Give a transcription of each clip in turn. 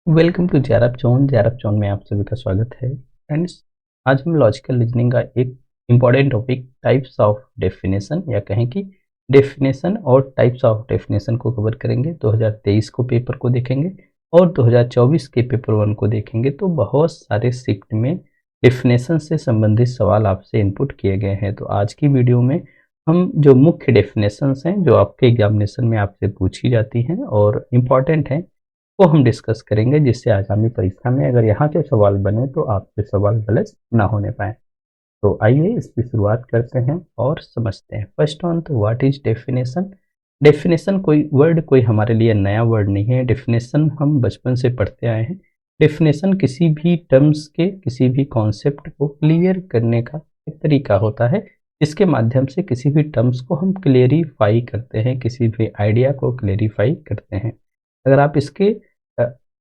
Welcome to JRF zone में आप सभी का स्वागत है फ्रेंड्स। आज हम लॉजिकल रीजनिंग का एक important topic types of definition या कहें कि डेफिनेशन और टाइप्स ऑफ डेफिनेशन को कवर करेंगे। 2023 को पेपर को देखेंगे और 2024 के पेपर 1 को देखेंगे। तो बहुत सारे शिफ्ट में डेफिनेशन से संबंधित सवाल आपसे इनपुट किए गए हैं। तो आज की वीडियो में हम जो मुख्य डेफिनेशंस हैं जो आपके एग्जामिनेशन में आपसे पूछी जाती हैं और इम्पॉर्टेंट हैं वो हम डिस्कस करेंगे, जिससे आगामी परीक्षा में अगर यहाँ के सवाल बने तो आपके सवाल गलत ना होने पाए। तो आइए इसकी शुरुआत करते हैं और समझते हैं। फर्स्ट ऑन, तो व्हाट इज डेफिनेशन। डेफिनेशन कोई हमारे लिए नया वर्ड नहीं है। डेफिनेशन हम बचपन से पढ़ते आए हैं। डेफिनेशन किसी भी टर्म्स के किसी भी कॉन्सेप्ट को क्लियर करने का एक तरीका होता है, जिसके माध्यम से किसी भी टर्म्स को हम क्लेरिफाई करते हैं, किसी भी आइडिया को क्लेरिफाई करते हैं। अगर आप इसके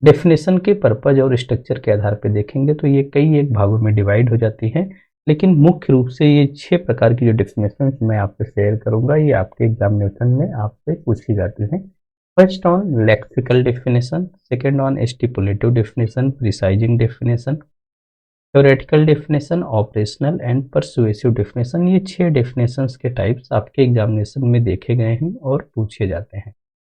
डेफिनेशन के पर्पज और स्ट्रक्चर के आधार पर देखेंगे तो ये कई एक भागों में डिवाइड हो जाती हैं, लेकिन मुख्य रूप से ये 6 प्रकार की जो डेफिनेशन मैं आपसे शेयर करूंगा ये आपके एग्जामिनेशन में आपसे पूछी जाती हैं। First on lexical definition, second on stipulative definition, precising definition, theoretical definition, operational and persuasive definition. ये 6 डेफिनेशंस के टाइप्स आपके एग्जामिनेशन में देखे गए हैं और पूछे जाते हैं।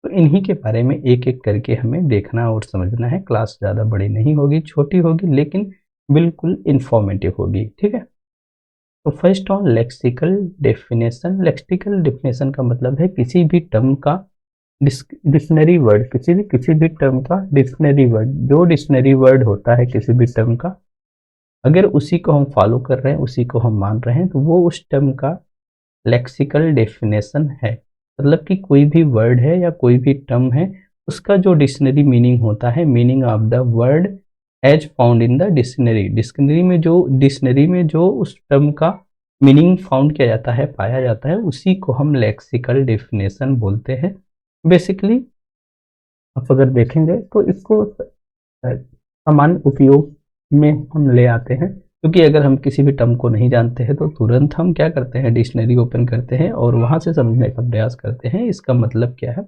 तो इन्हीं के बारे में एक एक करके हमें देखना और समझना है। क्लास ज़्यादा बड़ी नहीं होगी, छोटी होगी, लेकिन बिल्कुल इंफॉर्मेटिव होगी। ठीक है, तो first on lexical definition. Lexical definition का मतलब है किसी भी टर्म का डिक्शनरी वर्ड, किसी भी टर्म का डिक्शनरी वर्ड, जो डिक्शनरी वर्ड होता है किसी भी टर्म का, अगर उसी को हम फॉलो कर रहे हैं, उसी को हम मान रहे हैं, तो वो उस टर्म का लेक्सिकल डेफिनेशन है। मतलब कि कोई भी वर्ड है या कोई भी टर्म है, उसका जो डिक्शनरी मीनिंग होता है, meaning of the word as found in the dictionary, dictionary में जो उस टर्म का मीनिंग फाउंड किया जाता है, पाया जाता है, उसी को हम लेक्सिकल डेफिनेशन बोलते हैं। बेसिकली आप अगर देखेंगे तो इसको सामान्य उपयोग में हम ले आते हैं, क्योंकि अगर हम किसी भी टर्म को नहीं जानते हैं तो तुरंत हम क्या करते हैं, डिक्शनरी ओपन करते हैं और वहाँ से समझने का प्रयास करते हैं इसका मतलब क्या है।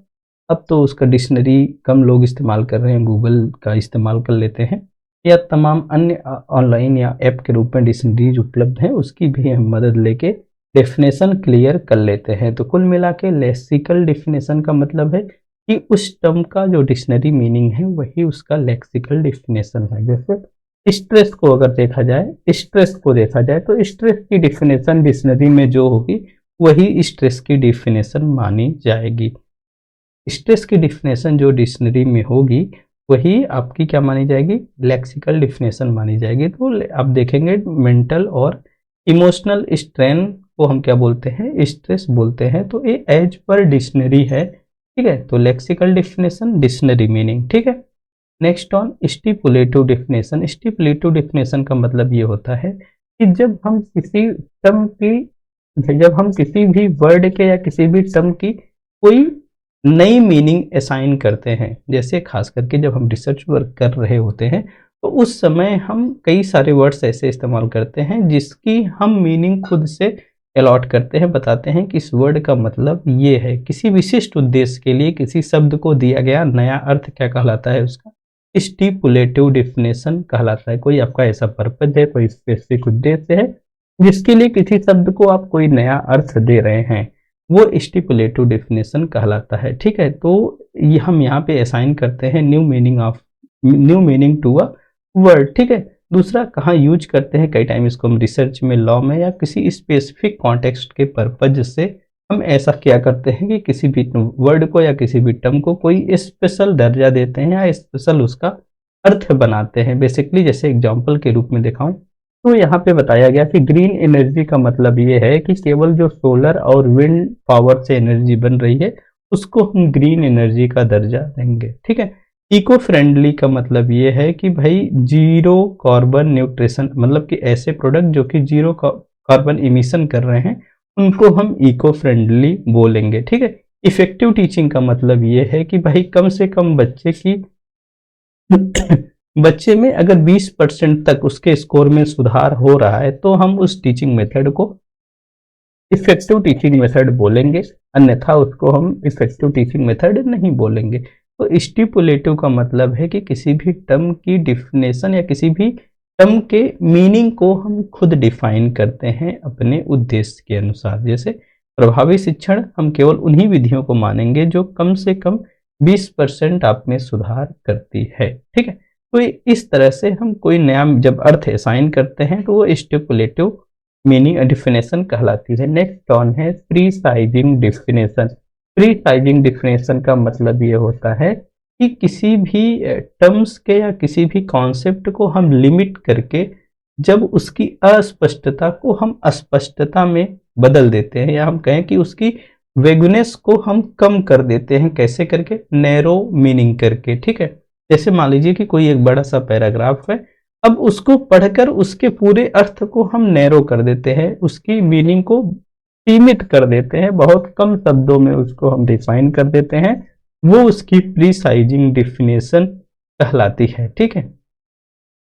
अब तो उसका डिक्शनरी कम लोग इस्तेमाल कर रहे हैं, गूगल का इस्तेमाल कर लेते हैं या तमाम अन्य ऑनलाइन या ऐप के रूप में डिक्शनरीज उपलब्ध हैं, उसकी भी हम मदद लेके डेफिनेशन क्लियर कर लेते हैं। तो कुल मिला के लेक्सिकल डेफिनेशन का मतलब है कि उस टर्म का जो डिक्शनरी मीनिंग है वही उसका लेक्सिकल डेफिनेशन है। जैसे स्ट्रेस को अगर देखा जाए, तो स्ट्रेस की डिफिनेशन डिक्शनरी में जो होगी वही स्ट्रेस की डिफिनेशन मानी जाएगी। स्ट्रेस की डिफिनेशन जो डिक्शनरी में होगी वही आपकी क्या मानी जाएगी, लेक्सिकल डिफिनेशन मानी जाएगी। तो आप देखेंगे मेंटल और इमोशनल स्ट्रेन को हम क्या बोलते हैं, स्ट्रेस बोलते हैं। तो ये एज पर डिक्शनरी है। ठीक है, तो लेक्सिकल डिफिनेशन, डिक्शनरी मीनिंग। ठीक है, next on stipulative definition. स्टिपुलेटिव definition का मतलब ये होता है कि जब हम किसी भी वर्ड के या किसी भी टर्म की कोई नई मीनिंग असाइन करते हैं, जैसे खास करके जब हम रिसर्च वर्क कर रहे होते हैं तो उस समय हम कई सारे वर्ड्स ऐसे इस्तेमाल करते हैं जिसकी हम मीनिंग खुद से अलॉट करते हैं, बताते हैं कि इस वर्ड का मतलब ये है। किसी विशिष्ट उद्देश्य के लिए किसी शब्द को दिया गया नया अर्थ क्या कहलाता है, उसका स्टिपुलेटिव डेफिनेशन कहलाता है। कोई आपका ऐसा पर्पज है, कोई स्पेसिफिक उद्देश्य है जिसके लिए किसी शब्द को आप कोई नया अर्थ दे रहे हैं, वो स्टिपुलेटिव डेफिनेशन कहलाता है। ठीक है, तो ये हम यहाँ पे असाइन करते हैं new meaning to a word. ठीक है, दूसरा कहाँ यूज करते हैं, कई टाइम इसको हम रिसर्च में, लॉ में या किसी स्पेसिफिक कॉन्टेक्स्ट के पर्पज से हम ऐसा क्या करते हैं कि किसी भी वर्ड को या किसी भी टर्म को कोई स्पेशल दर्जा देते हैं या स्पेशल उसका अर्थ बनाते हैं। बेसिकली जैसे एग्जांपल के रूप में दिखाऊं तो यहाँ पे बताया गया कि ग्रीन एनर्जी का मतलब ये है कि केवल जो सोलर और विंड पावर से एनर्जी बन रही है उसको हम ग्रीन एनर्जी का दर्जा देंगे। ठीक है, इको फ्रेंडली का मतलब ये है कि भाई जीरो कार्बन न्यूट्रिशन, मतलब कि ऐसे प्रोडक्ट जो कि जीरो कार्बन इमिशन कर रहे हैं उनको हम इको फ्रेंडली बोलेंगे। ठीक है, इफेक्टिव टीचिंग का मतलब ये है कि भाई कम से कम बच्चे में अगर 20% तक उसके स्कोर में सुधार हो रहा है तो हम उस टीचिंग मेथड को इफेक्टिव टीचिंग मेथड बोलेंगे, अन्यथा उसको हम इफेक्टिव टीचिंग मेथड नहीं बोलेंगे। तो स्टिपुलेटिव का मतलब है कि किसी भी टर्म की डिफिनेशन या किसी भी टर्म के मीनिंग को हम खुद डिफाइन करते हैं अपने उद्देश्य के अनुसार। जैसे प्रभावी शिक्षण, हम केवल उन्हीं विधियों को मानेंगे जो कम से कम 20% आप में सुधार करती है। ठीक है, तो इस तरह से हम कोई नया जब अर्थ असाइन करते हैं तो वो स्टिपुलेटिव मीनिंग डिफिनेशन कहलाती है। नेक्स्ट ऑन है प्रीसाइजिंग डिफिनेशन। प्रीसाइजिंग डिफिनेशन का मतलब ये होता है कि किसी भी टर्म्स के या किसी भी कॉन्सेप्ट को हम लिमिट करके जब उसकी अस्पष्टता को हम स्पष्टता में बदल देते हैं, या हम कहें कि उसकी वेगनेस को हम कम कर देते हैं। कैसे करके? नैरो मीनिंग करके। ठीक है, जैसे मान लीजिए कि कोई एक बड़ा सा पैराग्राफ है, अब उसको पढ़कर उसके पूरे अर्थ को हम नैरो कर देते हैं, उसकी मीनिंग को सीमित कर देते हैं, बहुत कम शब्दों में उसको हम डिफाइन कर देते हैं, वो उसकी प्रीसाइजिंग डिफिनेशन कहलाती है। ठीक है,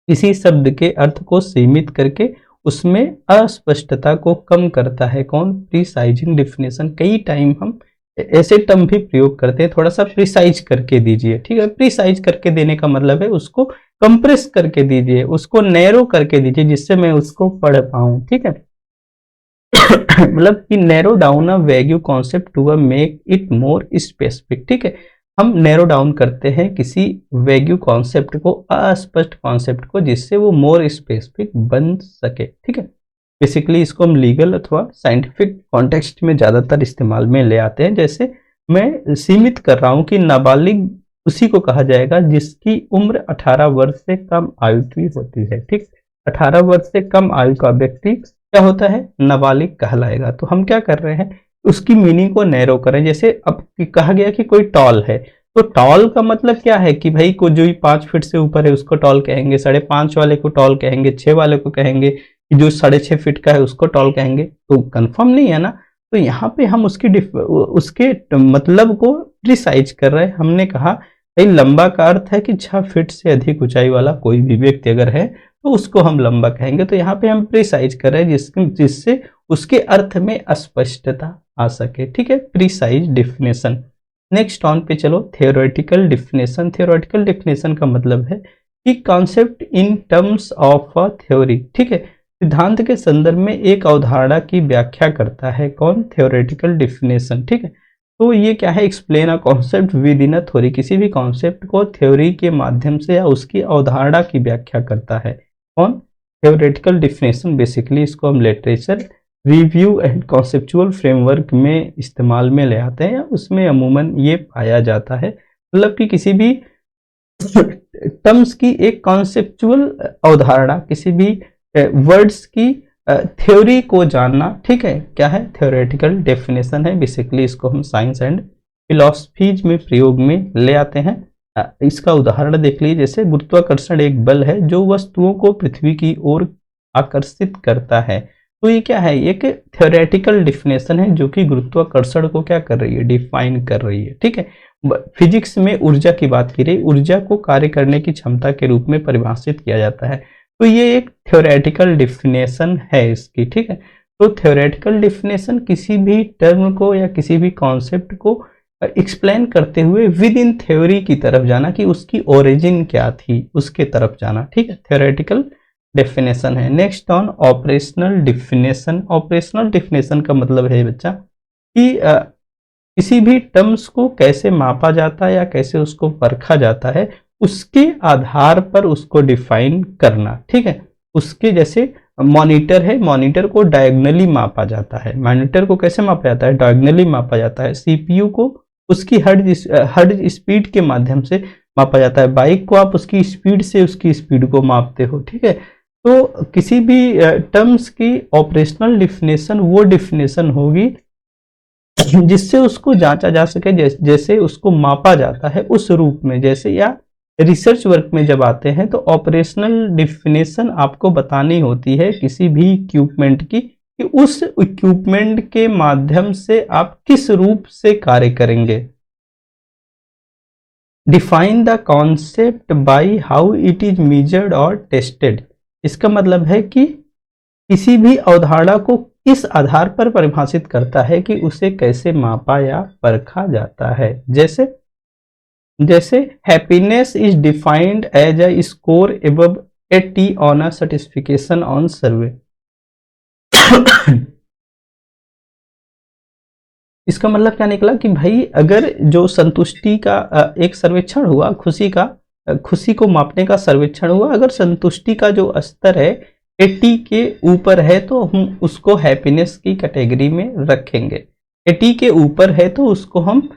किसी शब्द के अर्थ को सीमित करके उसमें अस्पष्टता को कम करता है कौन? प्रीसाइजिंग डिफिनेशन। कई टाइम हम ऐसे टर्म भी प्रयोग करते हैं, थोड़ा सा प्रिसाइज करके दीजिए। ठीक है, प्रिसाइज करके देने का मतलब है उसको कंप्रेस करके दीजिए, उसको नैरो करके दीजिए जिससे मैं उसको पढ़ पाऊं। ठीक है, मतलब कि narrow down a vague concept to make it more specific. ठीक है, हम नैरो डाउन करते हैं किसी वैग्यू कॉन्सेप्ट को, अस्पष्ट कॉन्सेप्ट को, जिससे वो मोर स्पेसिफिक बन सके। ठीक है, बेसिकली इसको हम लीगल अथवा साइंटिफिक कॉन्टेक्स्ट में ज़्यादातर इस्तेमाल में ले आते हैं। जैसे मैं सीमित कर रहा हूँ कि नाबालिग उसी को कहा जाएगा जिसकी उम्र 18 वर्ष से कम आयु की होती है। ठीक, 18 वर्ष से कम आयु का व्यक्ति क्या होता है? नाबालिग कहलाएगा। तो हम क्या कर रहे हैं? उसकी मीनिंग को नैरो करें। जैसे अब कहा गया कि कोई टॉल है, तो टॉल का मतलब क्या है कि भाई को जो 5 फीट से ऊपर है उसको टॉल कहेंगे, 5.5 वाले को टॉल कहेंगे, 6 वाले को कहेंगे, जो 6.5 फीट का है उसको टॉल कहेंगे। तो कंफर्म नहीं है ना, तो यहाँ पे हम उसके मतलब को प्रिसाइज कर रहे हैं। हमने कहा भाई लंबा का अर्थ है कि 6 फीट से अधिक ऊंचाई वाला कोई भी व्यक्ति अगर है तो उसको हम लंबा कहेंगे। तो यहाँ पे हम प्रिसाइज कर रहे हैं जिससे उसके अर्थ में स्पष्टता आ सके। ठीक है, प्रिसाइज डिफिनेशन। नेक्स्ट ऑन पे चलो, थ्योरेटिकल डिफिनेशन। थ्योरेटिकल डिफिनेशन का मतलब है कि concept in terms of a theory. ठीक है, सिद्धांत के संदर्भ में एक अवधारणा की व्याख्या करता है कौन? Theoretical definition. ठीक है, तो ये क्या है? Explain a concept with in a theory. किसी भी कॉन्सेप्ट को थ्योरी के माध्यम से या उसकी अवधारणा की व्याख्या करता है कौन? Theoretical definition. बेसिकली इसको हम literature review and conceptual framework में इस्तेमाल में ले आते हैं, या उसमें अमूमन ये पाया जाता है। मतलब कि किसी भी टर्म्स की एक कॉन्सेप्चुअल अवधारणा, किसी भी वर्ड्स की थ्योरी को जानना। ठीक है, क्या है? थ्योरेटिकल डेफिनेशन है। बेसिकली इसको हम साइंस एंड फिलॉसफीज में प्रयोग में ले आते हैं। इसका उदाहरण देख लीजिए, जैसे गुरुत्वाकर्षण एक बल है जो वस्तुओं को पृथ्वी की ओर आकर्षित करता है। तो ये क्या है? एक थ्योरेटिकल डिफिनेशन है जो कि गुरुत्वाकर्षण को क्या कर रही है? डिफाइन कर रही है। ठीक है, फिजिक्स में ऊर्जा की बात की रही, ऊर्जा को कार्य करने की क्षमता के रूप में परिभाषित किया जाता है। तो ये एक थ्योरेटिकल डिफिनेशन है इसकी। ठीक है, तो थ्योरेटिकल डिफिनेशन किसी भी टर्म को या किसी भी कॉन्सेप्ट को एक्सप्लेन करते हुए विद इन थ्योरी की तरफ जाना, कि उसकी ओरिजिन क्या थी उसके तरफ जाना। ठीक है, थ्योरेटिकल डेफिनेशन है। Next on operational definition. Operational definition का मतलब है बच्चा कि किसी भी टर्म्स को कैसे मापा जाता है या कैसे उसको परखा जाता है, उसके आधार पर उसको डिफाइन करना। ठीक है, उसके जैसे मॉनिटर है, मॉनिटर को डायगोनली मापा जाता है। मॉनिटर को कैसे मापा जाता है? डायगोनली मापा जाता है। सीपीयू को उसकी हर्ट्ज स्पीड के माध्यम से मापा जाता है। बाइक को आप उसकी स्पीड से उसकी स्पीड को मापते हो। ठीक है, तो किसी भी टर्म्स की ऑपरेशनल डिफिनेशन वो डिफिनेशन होगी जिससे उसको जांचा जा सके, जैसे उसको मापा जाता है उस रूप में। जैसे या रिसर्च वर्क में जब आते हैं तो ऑपरेशनल डिफिनेशन आपको बतानी होती है किसी भी इक्विपमेंट की, कि उस इक्विपमेंट के माध्यम से आप किस रूप से कार्य करेंगे। Define the concept by how it is measured और टेस्टेड। इसका मतलब है कि किसी भी अवधारणा को किस आधार पर परिभाषित करता है कि उसे कैसे मापा या परखा जाता है। जैसे जैसे happiness is defined as a score above 80 on a certification on survey. इसका मतलब क्या निकला कि भाई अगर जो संतुष्टि का एक सर्वेक्षण हुआ, खुशी का, खुशी को मापने का सर्वेक्षण हुआ, अगर संतुष्टि का जो स्तर है 80 के ऊपर है तो हम उसको हैप्पीनेस की कैटेगरी में रखेंगे। 80 के ऊपर है तो उसको हम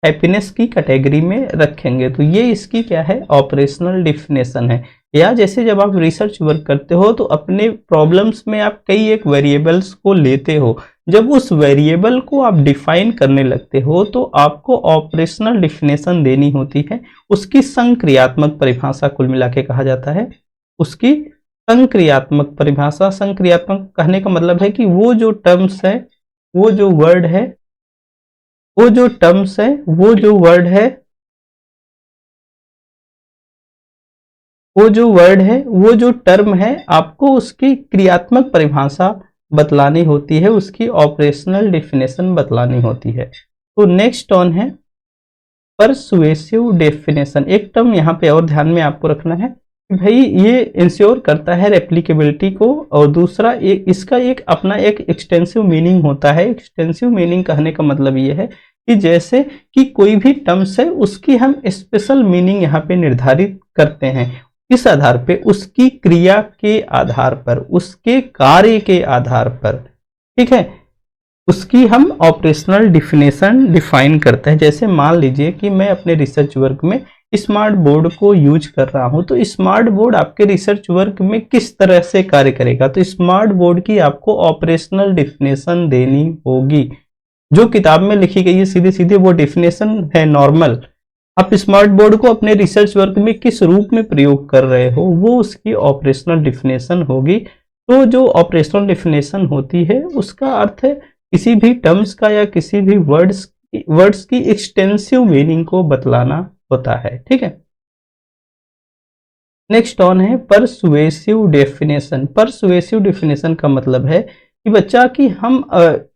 हैप्पीनेस की कैटेगरी में रखेंगे। तो ये इसकी क्या है, ऑपरेशनल डिफिनेशन है। या जैसे जब आप रिसर्च वर्क करते हो तो अपने प्रॉब्लम्स में आप कई एक वेरिएबल्स को लेते हो, जब उस वेरिएबल को आप डिफाइन करने लगते हो तो आपको ऑपरेशनल डिफिनेशन देनी होती है। उसकी संक्रियात्मक परिभाषा कुल मिला के कहा जाता है, उसकी संक्रियात्मक परिभाषा। संक्रियात्मक कहने का मतलब है कि वो जो टर्म्स है, वो जो वर्ड है, वो जो टर्म्स है, वो जो वर्ड है, वो जो वर्ड है, वो जो टर्म है, आपको उसकी क्रियात्मक परिभाषा बतलानी होती है, उसकी ऑपरेशनल डिफिनेशन बतलानी होती है। तो नेक्स्ट ऑन है परसुएसिव डेफिनेशन। एक टर्म यहाँ पे और ध्यान में आपको रखना है कि भाई ये इंश्योर करता है रेप्लिकेबिलिटी को, और दूसरा एक इसका एक अपना एक एक्सटेंसिव मीनिंग होता है। एक्सटेंसिव मीनिंग कहने का मतलब ये है कि जैसे कि कोई भी टर्म्स है उसकी हम स्पेशल मीनिंग यहाँ पे निर्धारित करते हैं, इस आधार पे, उसकी क्रिया के आधार पर, उसके कार्य के आधार पर, ठीक है, उसकी हम ऑपरेशनल डिफिनेशन डिफाइन करते हैं। जैसे मान लीजिए कि मैं अपने रिसर्च वर्क में स्मार्ट बोर्ड को यूज कर रहा हूं, तो स्मार्ट बोर्ड आपके रिसर्च वर्क में किस तरह से कार्य करेगा, तो स्मार्ट बोर्ड की आपको ऑपरेशनल डिफिनेशन देनी होगी। जो किताब में लिखी गई है सीधे सीधे वो डिफिनेशन है नॉर्मल, आप स्मार्ट बोर्ड को अपने रिसर्च वर्क में किस रूप में प्रयोग कर रहे हो वो उसकी ऑपरेशनल डिफिनेशन होगी। तो जो ऑपरेशनल डिफिनेशन होती है उसका अर्थ है किसी भी टर्म्स का या किसी भी वर्ड्स की एक्सटेंसिव मीनिंग को बतलाना होता है, ठीक है। नेक्स्ट ऑन है परसुएसिव डेफिनेशन। परसुएसिव डेफिनेशन का मतलब है कि बच्चा कि हम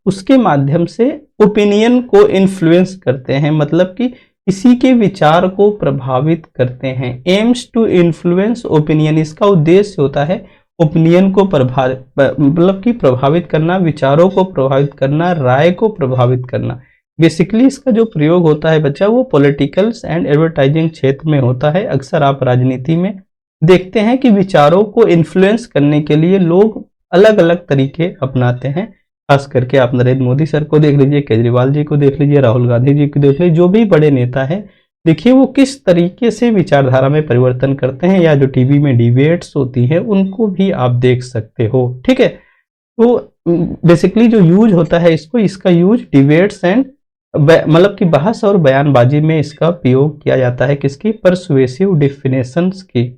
उसके माध्यम से ओपिनियन को इन्फ्लुएंस करते हैं, मतलब कि किसी के विचार को प्रभावित करते हैं। एम्स टू इन्फ्लुएंस ओपिनियन, इसका उद्देश्य होता है ओपिनियन को मतलब कि प्रभावित करना, विचारों को प्रभावित करना, राय को प्रभावित करना। बेसिकली इसका जो प्रयोग होता है बच्चा वो पॉलिटिकल्स एंड एडवर्टाइजिंग क्षेत्र में होता है। अक्सर आप राजनीति में देखते हैं कि विचारों को इन्फ्लुएंस करने के लिए लोग अलग अलग तरीके अपनाते हैं। खास करके आप नरेंद्र मोदी सर को देख लीजिए, केजरीवाल जी को देख लीजिए, राहुल गांधी जी को देख लीजिए, जो भी बड़े नेता हैं, देखिए वो किस तरीके से विचारधारा में परिवर्तन करते हैं, या जो टीवी में डिबेट्स होती है उनको भी आप देख सकते हो, ठीक है। तो बेसिकली जो यूज होता है इसका यूज डिबेट्स एंड मतलब कि बहस और बयानबाजी में इसका प्रयोग किया जाता है, किसकी, परसुएसिव डिफिनेशंस की।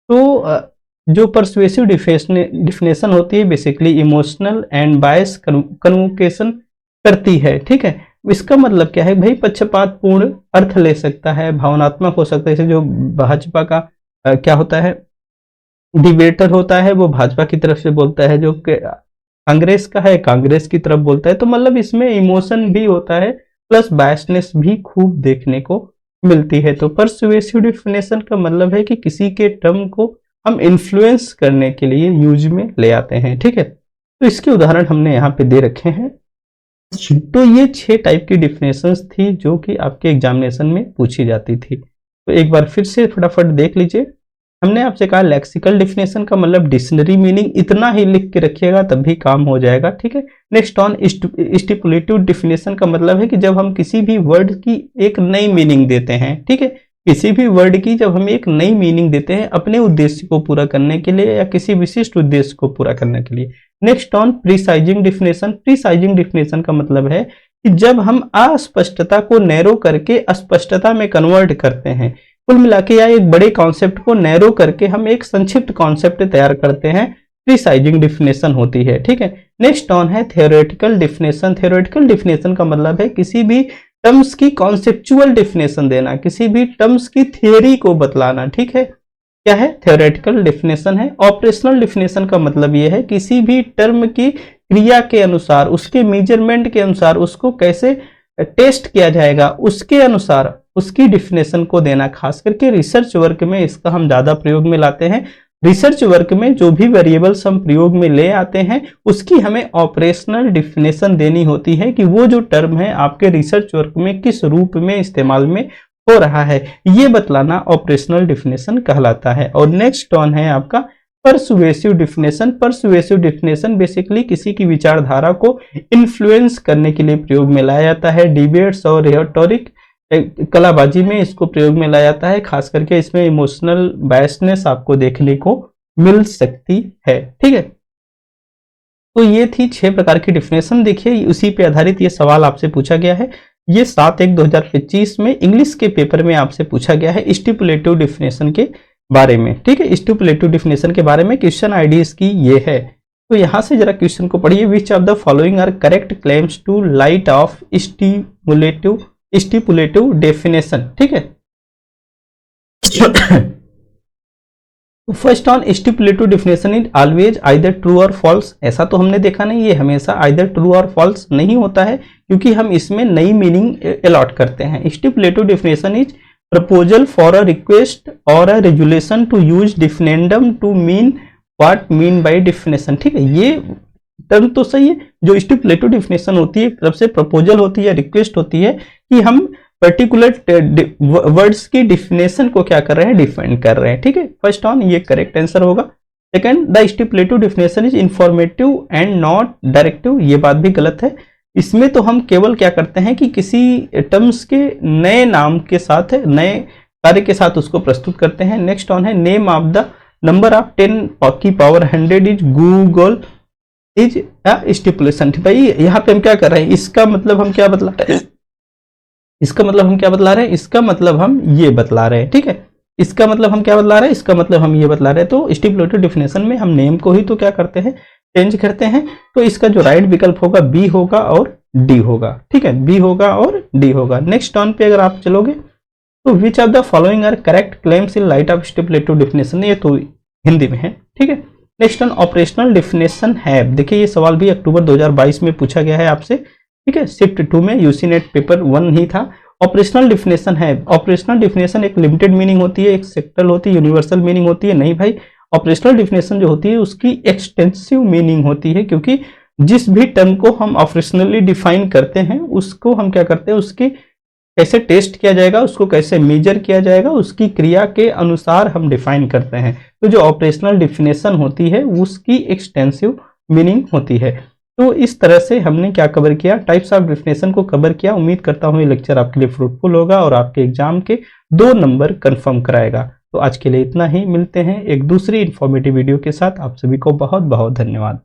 तो जो परसुएसिव डिफिनेशन होती है basically emotional and bias convocation करती है, ठीक है। इसका मतलब क्या है भाई, पक्षपातपूर्ण अर्थ ले सकता है, भावनात्मक हो सकता है। जैसे जो भाजपा का क्या होता है, डिबेटर होता है वो भाजपा की तरफ से बोलता है, जो कांग्रेस का है कांग्रेस की तरफ बोलता है। तो मतलब इसमें इमोशन भी होता है प्लस बायसनेस भी खूब देखने को मिलती है। तो परसुएसिव डिफिनेशन का मतलब है कि किसी के टर्म को हम इन्फ्लुएंस करने के लिए यूज में ले आते हैं, ठीक है। तो इसके उदाहरण हमने यहाँ पे दे रखे हैं। तो ये 6 टाइप की डिफिनेशंस थी जो कि आपके एग्जामिनेशन में पूछी जाती थी। तो एक बार फिर से फटाफट देख लीजिए। हमने आपसे कहा लेक्सिकल डिफिनेशन का मतलब डिक्शनरी मीनिंग, इतना ही लिख के रखिएगा तब भी काम हो जाएगा, ठीक है। नेक्स्ट ऑन स्टिपुलेटिव डिफिनेशन का मतलब है कि जब हम किसी भी वर्ड की एक नई मीनिंग देते हैं, ठीक है, किसी भी वर्ड की जब हम एक नई मीनिंग देते हैं अपने उद्देश्य को पूरा करने के लिए या किसी विशिष्ट उद्देश्य को पूरा करने के लिए। Next on precising definition. Precising definition का मतलब है कि जब हम अस्पष्टता को नैरो करके स्पष्टता में कन्वर्ट करते हैं, कुल मिला के या एक बड़े कॉन्सेप्ट को नैरो करके हम एक संक्षिप्त कॉन्सेप्ट तैयार करते हैं, प्रीसाइजिंग डिफिनेशन होती है, ठीक है। नेक्स्ट ऑन है थ्योरेटिकल डिफिनेशन। थ्योरेटिकल डिफिनेशन का मतलब है किसी भी टर्म्स की कॉन्सेप्चुअल डिफिनेशन देना, किसी भी टर्म्स की थियोरी को बतलाना, ठीक है। क्या है, थ्योरेटिकल डिफिनेशन है। ऑपरेशनल डिफिनेशन का मतलब यह है किसी भी टर्म की क्रिया के अनुसार, उसके मेजरमेंट के अनुसार उसको कैसे टेस्ट किया जाएगा उसके अनुसार उसकी डिफिनेशन को देना। खास करके रिसर्च वर्क में इसका हम ज्यादा प्रयोग में लाते हैं। रिसर्च वर्क में जो भी वेरिएबल्स हम प्रयोग में ले आते हैं उसकी हमें ऑपरेशनल डिफिनेशन देनी होती है कि वो जो टर्म है आपके रिसर्च वर्क में किस रूप में इस्तेमाल में हो रहा है, ये बतलाना ऑपरेशनल डिफिनेशन कहलाता है। और नेक्स्ट वन है आपका persuasive definition. Persuasive definition basically किसी की विचारधारा को इन्फ्लुएंस करने के लिए प्रयोग में लाया जाता है। डिबेट्स और रिटोरिक कलाबाजी में इसको प्रयोग में लाया जाता है। खास करके इसमें इमोशनल बायसनेस आपको देखने को मिल सकती है। ठीक है, तो ये थी 6 प्रकार की डिफिनेशन। देखिए उसी पे आधारित ये सवाल आपसे पूछा गया है। ये 7/1/2025 में इंग्लिश के पेपर में आपसे पूछा गया है स्टिपुलेटिव डिफिनेशन के बारे में। ठीक है, स्टिपुलेटिव डिफिनेशन के बारे में क्वेश्चन आईडी इसकी ये है। तो यहां से जरा क्वेश्चन को पढ़िए। Which of the following are correct claims to light of stipulative definition. ठीक है, first on stipulative definition is always either true or false. ऐसा तो हमने देखा नहीं, ये हमेशा आइदर ट्रू और फॉल्स नहीं होता है क्योंकि हम इसमें नई मीनिंग अलॉट करते हैं। Stipulative definition is proposal for a request or a resolution to use definiendum to mean what mean by definition. ठीक है, ये टर्म तो सही है। जो स्टिपुलेटिव डिफिनेशन होती है तरफ से प्रपोजल होती है, रिक्वेस्ट होती है कि हम पर्टिकुलर वर्ड्स की डिफिनेशन को क्या कर रहे हैं, डिफाइन कर रहे हैं। ठीक है, फर्स्ट ऑन ये करेक्ट आंसर होगा। Second, the stipulative definition is informative and not directive. ये बात भी गलत है। इसमें तो हम केवल क्या करते हैं कि किसी टर्म्स के नए नाम के साथ, नए कार्य के साथ उसको प्रस्तुत करते हैं। नेक्स्ट ऑन है name of the number of 10 की power 100 is Google is stipulation. भाई यहाँ पे हम क्या कर रहे हैं, इसका मतलब हम क्या बतला रहे हैं, इसका मतलब हम क्या बतला रहे हैं, इसका मतलब हम ये बतला रहे हैं। ठीक है, इसका मतलब हम क्या बतला रहे हैं, इसका मतलब हम ये बतला रहे हैं। तो स्टिपुलेटिव डिफिनेशन में हम नेम को ही तो क्या करते हैं, चेंज करते हैं। तो इसका जो राइट विकल्प होगा बी होगा और डी होगा। ठीक है, बी होगा और डी होगा। नेक्स्ट टर्न पे अगर आप चलोगे तो which of the following are correct claims in light of stipulative definition. ये तो हिंदी में है। ठीक है, नेक्स्ट टर्न ऑपरेशनल डिफिनेशन है। देखिए ये सवाल भी अक्टूबर 2022 में पूछा गया है आपसे। ठीक है, शिफ्ट 2 में यूसी नेट पेपर 1 ही था। ऑपरेशनल डिफिनेशन है। ऑपरेशनल डिफिनेशन एक लिमिटेड मीनिंग होती है, एक सेक्टरल होती है, यूनिवर्सल मीनिंग होती है। नहीं भाई, ऑपरेशनल डिफिनेशन जो होती है उसकी एक्सटेंसिव मीनिंग होती है, क्योंकि जिस भी टर्म को हम ऑपरेशनली डिफाइन करते हैं उसको हम क्या करते हैं, उसकी कैसे टेस्ट किया जाएगा, उसको कैसे मेजर किया जाएगा, उसकी क्रिया के अनुसार हम डिफाइन करते हैं। तो जो ऑपरेशनल डिफिनेशन होती है उसकी एक्सटेंसिव मीनिंग होती है। तो इस तरह से हमने क्या कवर किया, टाइप्स ऑफ डिफिनेशन को कवर किया। उम्मीद करता हूँ ये लेक्चर आपके लिए फ्रूटफुल होगा और आपके एग्जाम के 2 नंबर कंफर्म कराएगा। तो आज के लिए इतना ही, मिलते हैं एक दूसरी इंफॉर्मेटिव वीडियो के साथ। आप सभी को बहुत बहुत धन्यवाद।